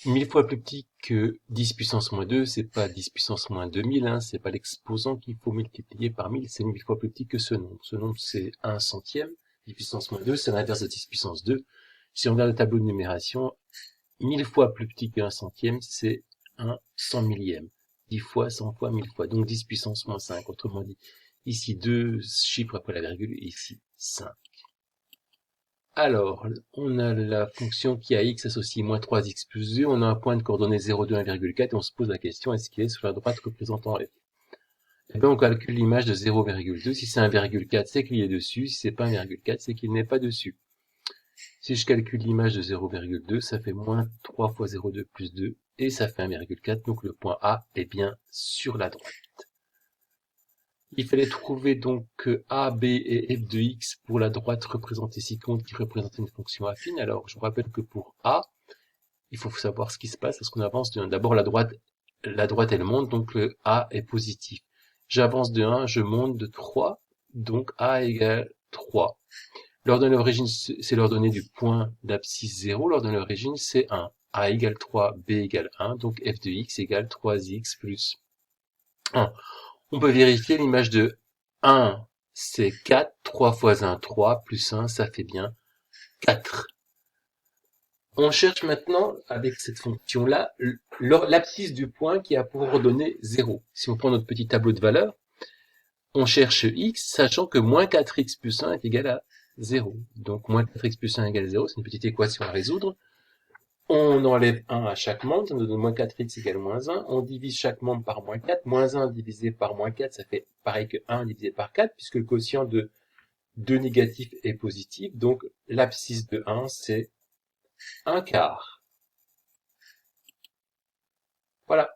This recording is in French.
1000 fois plus petit que 10 puissance moins 2, c'est pas 10 puissance moins 2000, hein, c'est pas l'exposant qu'il faut multiplier par 1000, c'est 1000 fois plus petit que ce nombre. Ce nombre, c'est 1 centième. 10 puissance moins 2, c'est l'inverse de 10 puissance 2. Si on regarde le tableau de numération, 1000 fois plus petit que 1 centième, c'est 1 cent millième. 10 fois, 100 fois, 1000 fois. Donc 10 puissance moins 5. Autrement dit, ici 2 chiffres après la virgule, ici 5. Alors, on a la fonction qui a x associé moins 3x plus 2, on a un point de coordonnées 0, 2, 1,4, et on se pose la question, est-ce qu'il est sur la droite représentant f? Eh bien, on calcule l'image de 0,2, si c'est 1,4, c'est qu'il est dessus, si c'est pas 1,4, c'est qu'il n'est pas dessus. Si je calcule l'image de 0,2, ça fait moins 3 fois 0,2 plus 2, et ça fait 1,4, donc le point A est bien sur la droite. Il fallait trouver donc A, B et f de x pour la droite représentée ci-contre qui représente une fonction affine. Alors, je vous rappelle que pour A, il faut savoir ce qui se passe parce qu'on avance de 1. D'abord, la droite elle monte, donc le A est positif. J'avance de 1, je monte de 3, donc A égale 3. L'ordonnée d'origine, c'est l'ordonnée du point d'abscisse 0. L'ordonnée d'origine, c'est 1. A égale 3, B égale 1, donc f de x égale 3x plus 1. On peut vérifier l'image de 1, c'est 4, 3 fois 1, 3, plus 1, ça fait bien 4. On cherche maintenant, avec cette fonction-là, l'abscisse du point qui a pour ordonnée 0. Si on prend notre petit tableau de valeurs, on cherche x, sachant que moins 4x plus 1 est égal à 0. Donc moins 4x plus 1 égale 0, c'est une petite équation à résoudre. On enlève 1 à chaque membre, ça nous donne moins 4x égale moins 1. On divise chaque membre par moins 4. Moins 1 divisé par moins 4, ça fait pareil que 1 divisé par 4, puisque le quotient de 2 négatif est positif. Donc l'abscisse de 1, c'est 1 quart. Voilà.